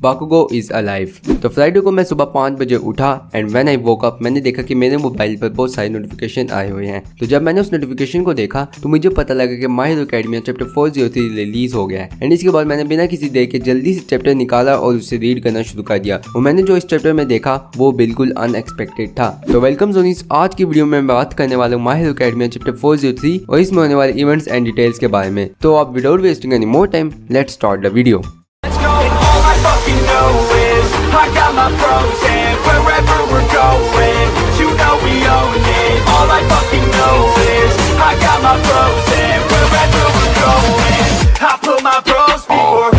बाकुगो is alive. तो Friday को मैं सुबह 5 बजे उठा and when I woke up मैंने देखा कि मेरे मोबाइल पर बहुत सारे नोटिफिकेशन आए हुए हैं। तो जब मैंने उस नोटिफिकेशन को देखा तो मुझे पता लगा कि my hero academia chapter 403 release हो गया है। एंड इसके बाद मैंने बिना किसी देर के जल्दी से चैप्टर निकाला और उसे रीड करना शुरू कर दिया। और मैंने जो इस चैप्टर में देखा वो बिल्कुल अनएक्सपेक्टेड था। तो वेलकम जोनीस, आज की वीडियो में मैं बात करने वाला हूँ माय हीरो एकेडमिया चैप्टर 403 और इसमें होने वाले इवेंट्स एंड डिटेल्स के बारे में। तो आप without wasting any more time let's start the video. I got my pros and wherever we're going, you know we own it. All I fucking know is I got my pros and wherever we're going, I put my pros before.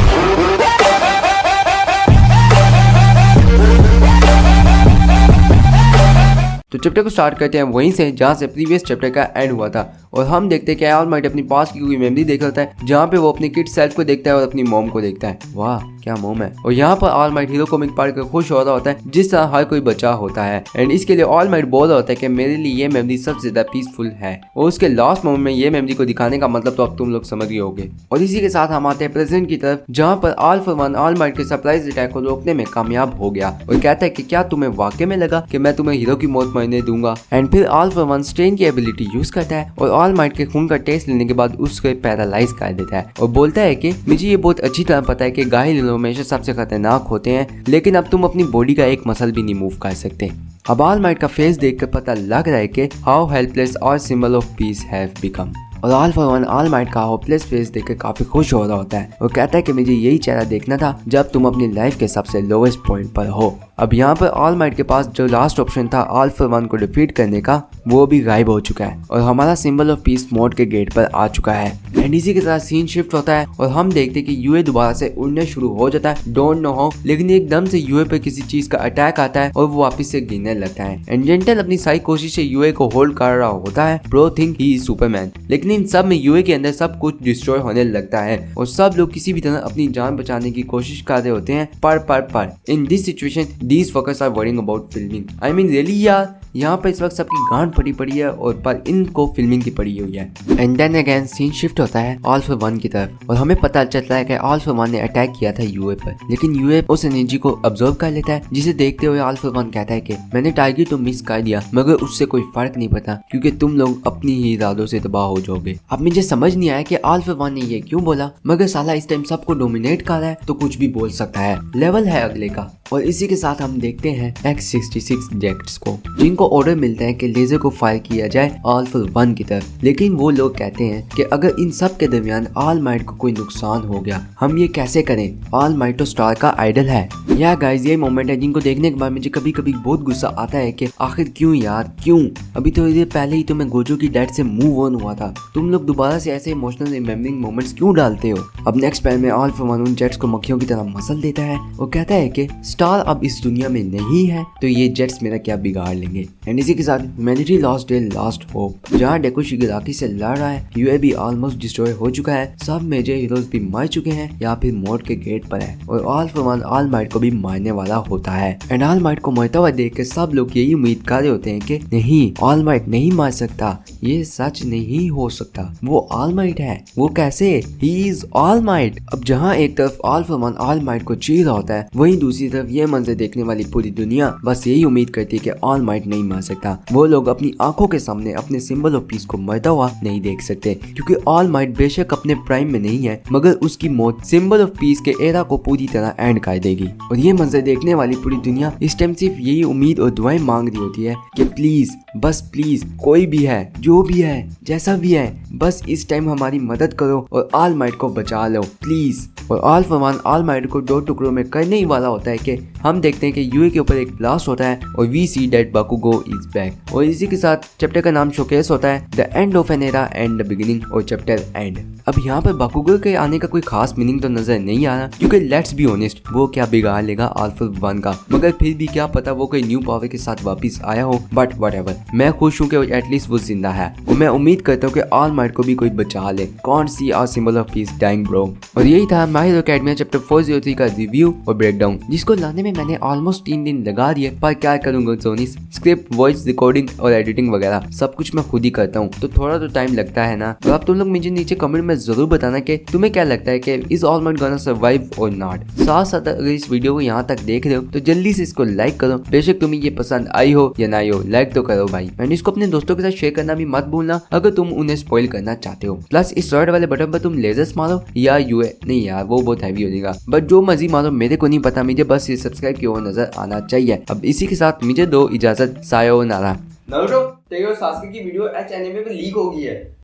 तो chapter को start करते हैं वहीं से जहाँ से previous chapter का and हुआ था और हम देखते हैं कि ऑल माइट अपनी पास की कोई मेमोरी देख रहा है जहाँ पे वो अपनी किड सेल्फ को देखता है और अपनी मॉम को देखता है। वाह क्या मॉम है। और यहाँ पर ऑल माइट हीरो कॉमिक पढ़ कर खुश हो रहा होता है जिस तरह हर कोई बच्चा होता है। एंड इसके लिए ऑल माइट बोल रहा होता है कि मेरे लिए ये मेमोरी सबसे ज्यादा पीसफुल है और उसके लास्ट मोमेंट में ये मेमोरी को दिखाने का मतलब तो अब तुम लोग समझ गए होगे। और इसी के साथ हम आते हैं प्रेजेंट की तरफ जहाँ पर all for One All might के सरप्राइज अटैक को रोकने में कामयाब हो गया और कहता है कि क्या तुम्हें वाकई में लगा कि मैं तुम्हें हीरो की मौत मरने दूंगा। एंड फिर ऑल फॉर वन स्ट्रेन की एबिलिटी यूज करता है और ऑल माइट के खून का टेस्ट लेने के बाद उसको पैरालाइज कर देता है और बोलता है कि मुझे ये बहुत अच्छी तरह पता है कि घायल लोग हमेशा सबसे खतरनाक होते हैं, लेकिन अब तुम अपनी बॉडी का एक मसल भी नहीं मूव कर सकते। अब ऑल माइट का फेस देखकर पता लग रहा है कि हाउ हेल्पलेस और symbol of peace have become. और All for One All Might का होपलेस फेस देखकर काफी खुश हो रहा होता है और कहता है कि मुझे यही चेहरा देखना था जब तुम अपनी लाइफ के सबसे लोवेस्ट पॉइंट पर हो। अब यहाँ पर ऑल माइट के पास जो लास्ट ऑप्शन था ऑल फॉर वन को डिफीट करने का वो भी गायब हो चुका है और हमारा सिंबल ऑफ पीस मोड के गेट पर आ चुका है। एंड इसी के साथ सीन शिफ्ट होता है और हम देखते हैं कि यूए दोबारा से उड़ने शुरू हो जाता है, डोंट नो हाउ, लेकिन एकदम से यूए पर किसी चीज का अटैक आता है और वो वापस से गिरने लगता है। एंड जेंटल अपनी सारी कोशिश से यूए को होल्ड कर रहा होता है, bro think he is Superman, लेकिन इन सब में यूए के अंदर सब कुछ डिस्ट्रॉय होने लगता है और सब लोग किसी भी तरह अपनी जान बचाने की कोशिश कर रहे होते हैं। पर in this situation these folks are worrying about filming. I mean really यार, यहाँ पर इस वक्त सबकी गांड फटी पड़ी है और पर इनको फिल्मिंग की पड़ी हुई है। And then again scene shift होता है ऑल फॉर वन की तरफ और हमें पता चलता है कि ऑल फॉर वन ने अटैक किया था यूए पर, लेकिन यूए उस एनर्जी को ऑब्जर्व कर लेता है जिसे देखते हुए ऑल फॉर वन कहता है कि मैंने टारगेट तो मिस कर दिया मगर उससे कोई फर्क नहीं पड़ता क्योंकि तुम लोग अपनी ही इरादों से तबाह हो जाओगे। अब मुझे समझ नहीं आया कि ऑल फॉर वन ने ये क्यों बोला, मगर साला इस टाइम सबको डोमिनेट कर रहा है तो कुछ भी बोल सकता है, लेवल है अगले का। और इसी के साथ हम देखते हैं X-66 जेट्स को जिनको ऑर्डर मिलता है कि लेजर को फायर किया जाए ऑल फॉर वन की तरफ, लेकिन वो लोग कहते हैं कि अगर इन सब के दरमियान ऑल माइट को कोई नुकसान हो गया हम ये कैसे करें, ऑल माइट तो स्टार का आइडल है। या गाइस ये मोमेंट है जिनको देखने के बाद मुझे कभी कभी बहुत गुस्सा आता है कि आखिर क्यों यार क्यों, अभी तो ये पहले ही तुम्हें गोजो की डेथ से मूव ऑन हुआ था, तुम लोग दोबारा से ऐसे इमोशनल रिमेम्बरिंग मोमेंट्स क्यों डालते हो। अब नेक्स्ट पैर में ऑल फॉर वन उन जेट्स को मक्खियों की तरह मसल देता है और कहता है कि स्टार अब इस दुनिया में नहीं है तो ये जेट्स मेरा क्या बिगाड़ लेंगे। एंड इसी के साथ humanity lost day last hope जहाँ डेको शिगेराकी से लड़ रहा है, यूए भी ऑलमोस्ट डिस्ट्रॉय हो चुका है, सब मेजर हीरोज भी मर चुके हैं या फिर मौत के गेट पर है और All for One All might को भी मारने वाला होता है। एंड ऑल माइट को मरता हुआ देख कर सब लोग यही उम्मीद कर रहे होते हैं कि नहीं ऑल माइट नहीं मार सकता, ये सच नहीं हो सकता, वो ऑल माइट है, वो कैसे, ही इज ऑल माइट। अब जहाँ एक तरफ all for One All might को चीर रहा होता है वहीं दूसरी तरफ ये मंजर देखने वाली पूरी दुनिया बस यही उम्मीद करती है कि ऑल माइट नहीं मार सकता। वो लोग अपनी आंखों के सामने अपने सिंबल ऑफ पीस को मरता हुआ नहीं देख सकते क्योंकि ऑल माइट बेशक अपने प्राइम में नहीं है मगर उसकी मौत सिंबल ऑफ पीस के एरा को पूरी तरह एंड कर देगी। और ये मंजर देखने वाली पूरी दुनिया इस टाइम सिर्फ यही उम्मीद और दुआएं मांग रही होती है कि प्लीज बस प्लीज कोई भी है जो भी है जैसा भी है बस इस टाइम हमारी मदद करो और ऑल माइट को बचा लो प्लीज। और All for One All might को 2 टुकड़ों में करने ही वाला होता है कि हम देखते हैं कि यूए के ऊपर एक ब्लास्ट होता है और we see that Bakugo is back. और इसी के साथ चैप्टर का नाम शोकेस होता है the end of an era and the beginning और चैप्टर एंड। अब यहाँ पर बाकुगो के आने का कोई खास मीनिंग तो नजर नहीं आ रहा क्योंकि लेट्स बी ऑनेस्ट वो क्या बिगाड़ लेगा ऑल फॉर वन का, मगर फिर भी क्या पता वो कोई न्यू पावर के साथ वापस आया हो। बट व्हाटएवर, मैं खुश हूँ कि एटलीस्ट वो जिंदा है और मैं उम्मीद करता हूँ कि ऑल माइट को भी कोई बचा ले। Can't see our symbol of peace dying bro. और यही था माय हीरो एकेडमिया चैप्टर 403 का रिव्यू और ब्रेकडाउन जिसको लाने में में मैंने ऑलमोस्ट 3 दिन लगा दिए, पर क्या करूंगा जोनिस, स्क्रिप्ट, वॉइस रिकॉर्डिंग और एडिटिंग वगैरह सब कुछ मैं खुद ही करता हूँ, तो थोड़ा तो टाइम लगता है ना। तो अब तुम लोग मुझे नीचे कमेंट में जरूर बताना कि तुम्हें क्या लगता है कि is all might gonna survive और नॉट। साथ साथ अगर इस वीडियो को यहाँ तक देख रहे हो तो जल्दी से इसको लाइक करो, बेशक तुम्हें ये पसंद आई हो या ना हो, लाइक तो करो भाई। एंड इसको अपने दोस्तों के साथ शेयर करना भी मत भूलना अगर तुम उन्हें स्पॉइल करना चाहते हो। प्लस इस रेड वाले बटन पर तुम लेजर्स मारो या यूए, नहीं यार वो बहुत हैवी हो जाएगा, बट जो मर्जी मारो मेरे को नहीं पता, मुझे बस ये सब्सक्राइब की ओर नजर आना चाहिए। अब इसी के साथ मुझे दो इजाजत, सायोनारा। नारुतो, तेरे और सास्के की वीडियो एच एनिमे पे लीक हो गई है।